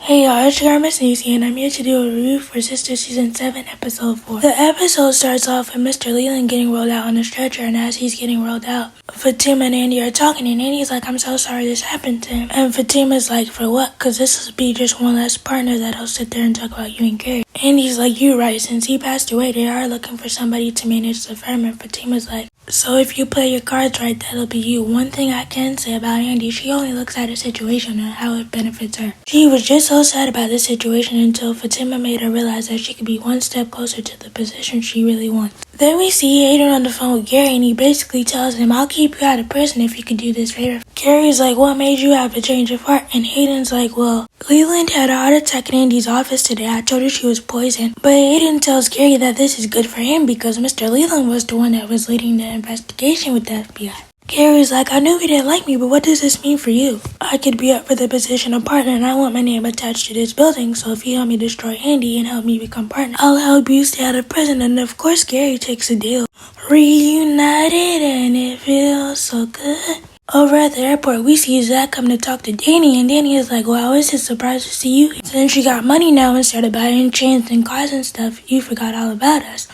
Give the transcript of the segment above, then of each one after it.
Hey y'all, it's your girl Missniecytv, and I'm here to do a review for Sistas Season 7, Episode 4. The episode starts off with Mr. Leland getting rolled out on a stretcher, and as he's getting rolled out, Fatima and Andy are talking, and Andy's like, I'm so sorry this happened to him. And Fatima's like, for what? Cause this will be just one less partner that'll sit there and talk about you and Gary. Andy's like, you're right, since he passed away, they are looking for somebody to manage the firm, and Fatima's like, so if you play your cards right, that'll be you. One thing I can say about Andy, she only looks at a situation and how it benefits her. She was just so sad about this situation until Fatima made her realize that she could be one step closer to the position she really wants. Then we see Hayden on the phone with Gary, and he basically tells him, I'll keep you out of prison if you could do this favor. Gary's like, what made you have a change of heart? And Hayden's like, well, Leland had a heart attack in Andy's office today. I told her she was poisoned. But Hayden tells Gary that this is good for him because Mr. Leland was the one that was leading the investigation with the FBI. Gary's like, I knew he didn't like me, but what does this mean for you? I could be up for the position of partner, and I want my name attached to this building, so if you help me destroy Andy and help me become partner, I'll help you stay out of prison. And of course, Gary takes a deal. Reunited, and it feels so good. Over at the airport, we see Zach come to talk to Danny, and Danny is like, well, I was just surprised to see you. Since you got money now and started buying chains and cars and stuff, you forgot all about us.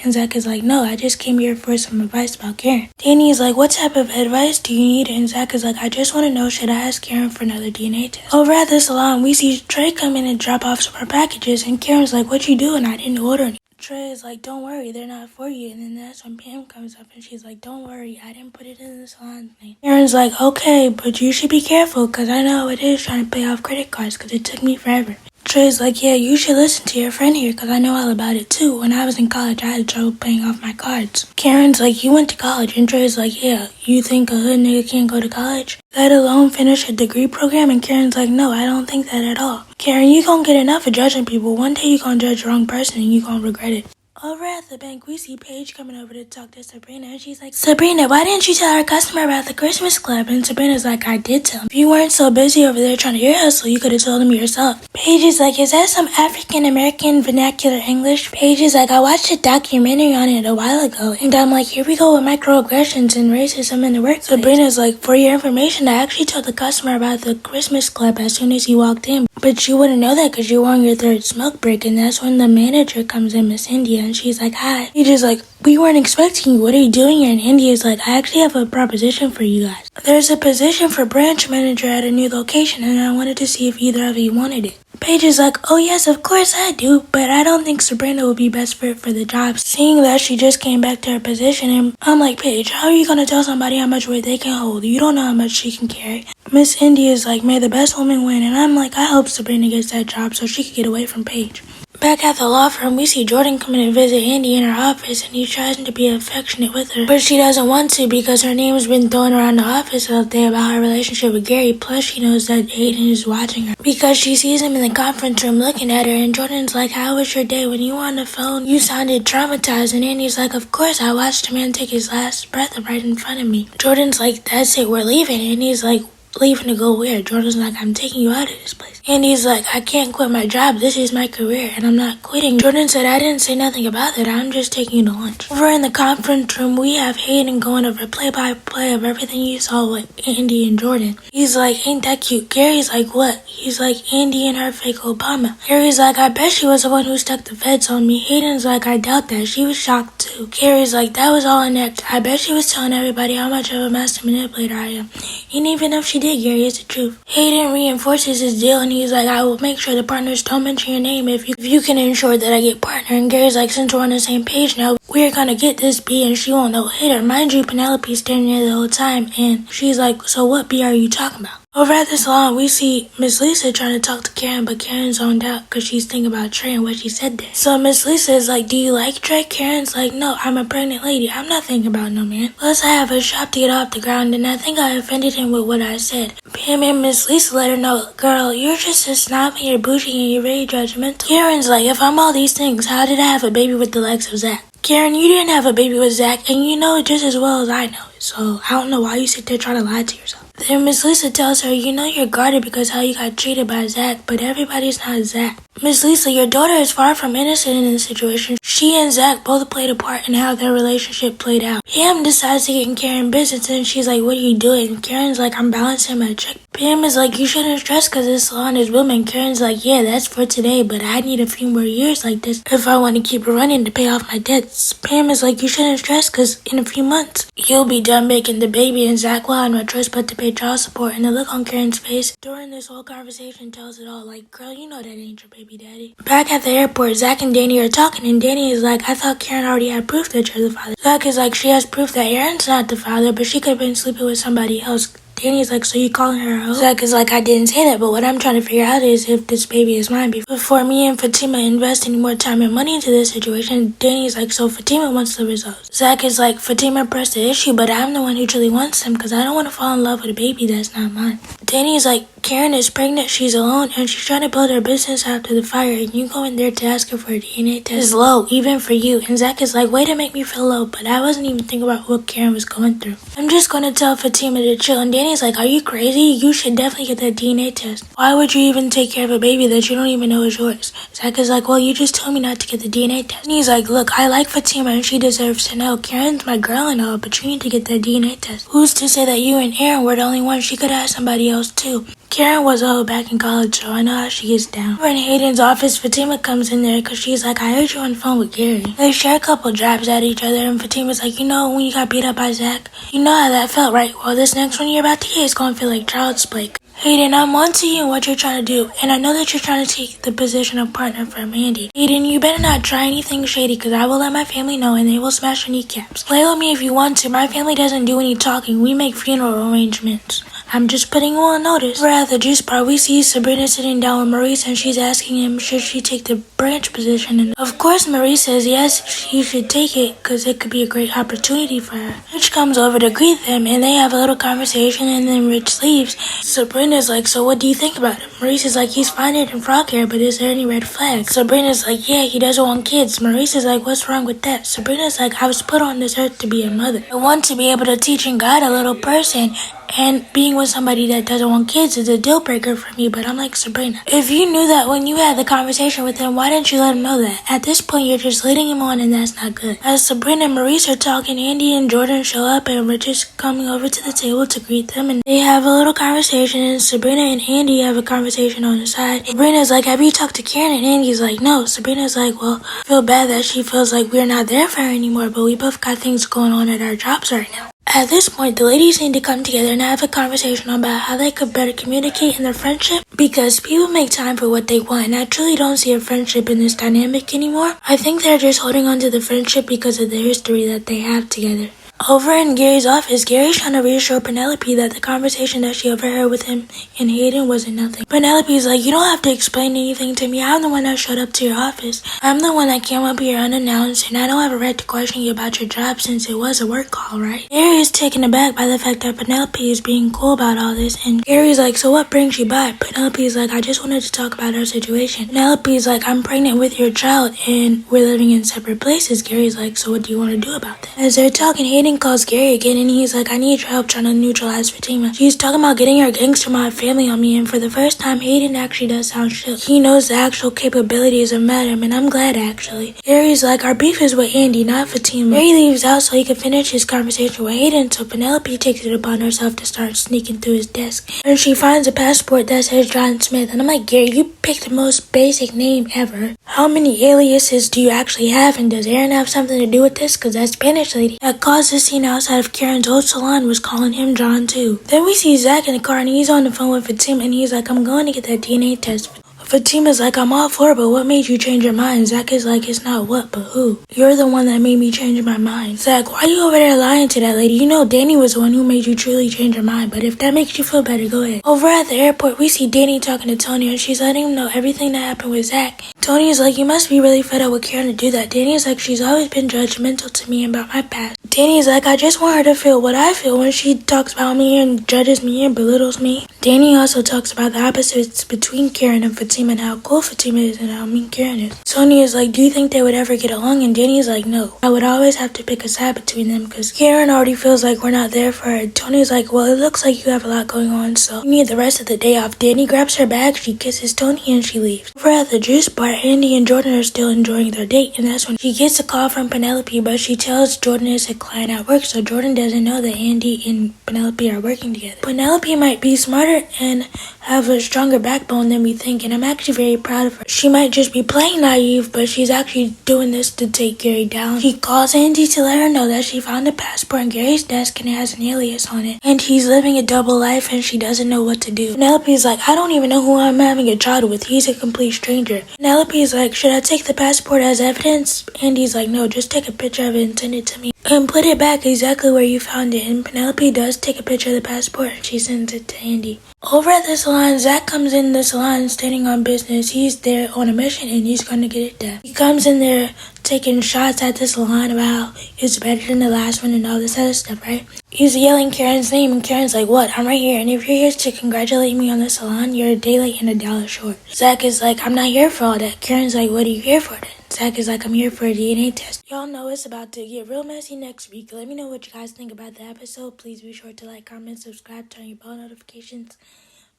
And Zach is like, no, I just came here for some advice about Karen. Danny is like, what type of advice do you need? And Zach is like, I just want to know, should I ask Karen for another DNA test? Over at the salon, we see Trey come in and drop off some of her packages, and Karen's like, what you doing? I didn't order any. Trey is like, don't worry, they're not for you. And then that's when Pam comes up and she's like, don't worry, I didn't put it in the salon thing. Karen's like, okay, but you should be careful because I know how it is trying to pay off credit cards because it took me forever. Trey's like, yeah, you should listen to your friend here because I know all about it too. When I was in college, I had trouble paying off my cards. Karen's like, you went to college. And Trey's like, yeah, you think a hood nigga can't go to college? Let alone finish a degree program? And Karen's like, no, I don't think that at all. Karen, you gonna get enough of judging people. One day you gonna judge the wrong person and you gonna regret it. Over at the bank, we see Paige coming over to talk to Sabrina, and she's like, Sabrina, why didn't you tell our customer about the Christmas club? And Sabrina's like, I did tell him. If you weren't so busy over there trying to ear hustle, you could have told him yourself. Paige is like, is that some African-American vernacular English? Paige is like, I watched a documentary on it a while ago, and I'm like, here we go with microaggressions and racism in the workplace. Sabrina's like, for your information, I actually told the customer about the Christmas club as soon as he walked in, but you wouldn't know that because you were on your third smoke break, and that's when the manager comes in, Miss India, and she's like, hi. Paige like, we weren't expecting you. What are you doing here? And India's like, I actually have a proposition for you guys. There's a position for branch manager at a new location, and I wanted to see if either of you wanted it. Paige is like, oh yes, of course I do, but I don't think Sabrina will be best fit for the job, seeing that she just came back to her position. And I'm like, Paige, how are you going to tell somebody how much weight they can hold? You don't know how much she can carry. Miss India is like, may the best woman win, and I'm like, I hope Sabrina gets that job so she can get away from Paige. Back at the law firm, we see Jordan coming to visit Andy in her office, and he tries to be affectionate with her, but she doesn't want to because her name's been thrown around the office all day about her relationship with Gary, plus she knows that Hayden is watching her because she sees him in the conference room looking at her, and Jordan's like, how was your day? When you were on the phone, you sounded traumatized, and Andy's like, of course, I watched a man take his last breath right in front of me. Jordan's like, that's it, we're leaving, and he's like, leaving to go where? Jordan's like, I'm taking you out of this place. And he's like, I can't quit my job. This is my career, and I'm not quitting. Jordan said, I didn't say nothing about that. I'm just taking you to lunch. Over in the conference room, we have Hayden going over play-by-play of everything you saw with Andy and Jordan. He's like, ain't that cute? Gary's like, what? He's like, Andy and her fake Obama. Gary's like, I bet she was the one who stuck the feds on me. Hayden's like, I doubt that. She was shocked too. Gary's like, that was all an act. I bet she was telling everybody how much of a master manipulator I am. And even if she did, Gary, it's the truth. Hayden reinforces his deal, and he's like, I will make sure the partners don't mention your name if you can ensure that I get partner. And Gary's like, since we're on the same page now, we're gonna get this B and she won't know Hater. Mind you, Penelope's standing there the whole time, and she's like, so what B are you talking about? Over at the salon, we see Miss Lisa trying to talk to Karen, but Karen's zoned out because she's thinking about Trey and what she said there. So Miss Lisa is like, do you like Trey? Karen's like, no, I'm a pregnant lady. I'm not thinking about no man. Plus, I have a shop to get off the ground, and I think I offended him with what I said. Pam and Miss Lisa let her know, girl, you're just a snob and you're bougie and you're very judgmental. Karen's like, if I'm all these things, how did I have a baby with the likes of Zach? Karen, you didn't have a baby with Zach, and you know it just as well as I know it, so I don't know why you sit there trying to lie to yourself. Then Miss Lisa tells her, you know you're guarded because how you got treated by Zach, but everybody's not Zach. Miss Lisa, your daughter is far from innocent in this situation. She and Zach both played a part in how their relationship played out. Pam decides to get in Karen's business, and she's like, what are you doing? And Karen's like, I'm balancing my check. Pam is like, you shouldn't stress because this salon is booming. Karen's like, yeah, that's for today, but I need a few more years like this if I want to keep running to pay off my debts. Pam is like, you shouldn't stress because in a few months, you'll be done making the baby and Zach will have no choice but to pay child support. And the look on Karen's face during this whole conversation tells it all. Like, girl, you know that ain't your baby daddy. Back at the airport, Zach and Danny are talking and Danny is like, I thought Karen already had proof that you're the father. Zach is like, she has proof that Aaron's not the father, but she could have been sleeping with somebody else. Danny's like, so you calling her a hoe? Zach is like, I didn't say that, but what I'm trying to figure out is if this baby is mine. Before me and Fatima invest any more time and money into this situation, Danny's like, so Fatima wants the results. Zach is like, Fatima pressed the issue, but I'm the one who truly wants them because I don't want to fall in love with a baby that's not mine. Danny's like, Karen is pregnant, she's alone, and she's trying to build her business after the fire, and you go in there to ask her for a DNA test is low, even for you. And Zach is like, way to make me feel low, but I wasn't even thinking about what Karen was going through. I'm just going to tell Fatima to chill, and Danny's like, are you crazy? You should definitely get that DNA test. Why would you even take care of a baby that you don't even know is yours? Zach is like, well, you just told me not to get the DNA test. And he's like, look, I like Fatima and she deserves to know. Karen's my girl and all, but you need to get that DNA test. Who's to say that you and Aaron were the only ones? She could have somebody else too. Karen was a hoe back in college, so I know how she gets down. Over in Hayden's office, Fatima comes in there because she's like, I heard you on the phone with Gary. They share a couple jabs at each other, and Fatima's like, you know when you got beat up by Zach? You know how that felt, right? Well, this next one you're about to hear is going to feel like child's play. Hayden, I'm on to you and what you're trying to do, and I know that you're trying to take the position of partner for Mandy. Hayden, you better not try anything shady because I will let my family know and they will smash your kneecaps. Play with me if you want to. My family doesn't do any talking. We make funeral arrangements. I'm just putting you on notice. We're at the juice bar. We see Sabrina sitting down with Maurice and she's asking him should she take the branch position. And of course Maurice says yes, she should take it because it could be a great opportunity for her. Rich comes over to greet them and they have a little conversation and then Rich leaves. Sabrina's like, so what do you think about him? Maurice is like, he's fine in frog hair, but is there any red flags? Sabrina's like, yeah, he doesn't want kids. Maurice is like, what's wrong with that? Sabrina's like, I was put on this earth to be a mother. I want to be able to teach and guide a little person. And being with somebody that doesn't want kids is a deal breaker for me, but I'm like, Sabrina, if you knew that when you had the conversation with him, why didn't you let him know that? At this point, you're just leading him on and that's not good. As Sabrina and Maurice are talking, Andy and Jordan show up and Rich is coming over to the table to greet them and they have a little conversation and Sabrina and Andy have a conversation on the side. Sabrina's like, have you talked to Karen? And Andy's like, no. Sabrina's like, well, I feel bad that she feels like we're not there for her anymore, but we both got things going on at our jobs right now. At this point, the ladies need to come together and have a conversation about how they could better communicate in their friendship because people make time for what they want and I truly don't see a friendship in this dynamic anymore. I think they're just holding on to the friendship because of the history that they have together. Over in Gary's office, Gary's trying to reassure Penelope that the conversation that she overheard with him and Hayden wasn't nothing. Penelope's like, you don't have to explain anything to me. I'm the one that showed up to your office. I'm the one that came up here unannounced, and I don't have a right to question you about your job since it was a work call, right? Gary is taken aback by the fact that Penelope is being cool about all this, and Gary's like, so what brings you by? Penelope's like, I just wanted to talk about our situation. Penelope's like, I'm pregnant with your child, and we're living in separate places. Gary's like, so what do you want to do about that? As they're talking, Hayden calls Gary again and he's like, I need your help trying to neutralize Fatima. She's talking about getting her gangster mob family on me, and for the first time Hayden actually does sound chill. He knows the actual capabilities of Madam, and I'm glad actually. Gary's like, our beef is with Andy, not Fatima. Gary leaves out so he can finish his conversation with Hayden, so Penelope takes it upon herself to start sneaking through his desk. And she finds a passport that says John Smith, and I'm like, Gary, you picked the most basic name ever. How many aliases do you actually have, and does Aaron have something to do with this? Because that Spanish lady that caused the scene outside of Karen's old salon was calling him John too. Then we see Zach in the car and he's on the phone with Fatima and he's like, I'm going to get that DNA test. Fatima's like, I'm all for it, but what made you change your mind? Zach is like, it's not what, but who. You're the one that made me change my mind. Zach, why are you over there lying to that lady? You know Danny was the one who made you truly change your mind, but if that makes you feel better, go ahead. Over at the airport, we see Danny talking to Tony and she's letting him know everything that happened with Zach. Tony is like, you must be really fed up with Karen to do that. Danny is like, she's always been judgmental to me about my past. Danny is like, I just want her to feel what I feel when she talks about me and judges me and belittles me. Danny also talks about the opposites between Karen and Fatima and how cool Fatima is and how mean Karen is. Tony is like, do you think they would ever get along? And Danny is like, no. I would always have to pick a side between them because Karen already feels like we're not there for her. Tony's like, well, it looks like you have a lot going on, so you need the rest of the day off. Danny grabs her bag, she kisses Tony, and she leaves. Over at the juice bar, Andy and Jordan are still enjoying their date, and that's when she gets a call from Penelope, but she tells Jordan it's a client at work, so Jordan doesn't know that Andy and Penelope are working together. Penelope might be smarter and have a stronger backbone than we think, and I'm actually very proud of her. She might just be playing naive, but she's actually doing this to take Gary down. She calls Andy to let her know that she found a passport on Gary's desk and it has an alias on it, and he's living a double life and she doesn't know what to do. Penelope's like, I don't even know who I'm having a child with. He's a complete stranger. Penelope's like, should I take the passport as evidence? Andy's like, no, just take a picture of it and send it to me and put it back exactly where you found it. And Penelope does take a picture of the passport and she sends it to Andy. Over at the salon, Zach comes in the salon standing on business. He's there on a mission and he's going to get it done. He comes in there taking shots at the salon about how it's better than the last one and all this other stuff, right? He's yelling Karen's name and Karen's like, what? I'm right here, and if you're here to congratulate me on the salon, you're a day late and $1 short. Zach is like, I'm not here for all that. Karen's like, what are you here for then? Zach is like, I'm here for a DNA test. Y'all know it's about to get real messy next week. Let me know what you guys think about the episode. Please be sure to like, comment, subscribe, turn your bell notifications.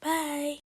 Bye!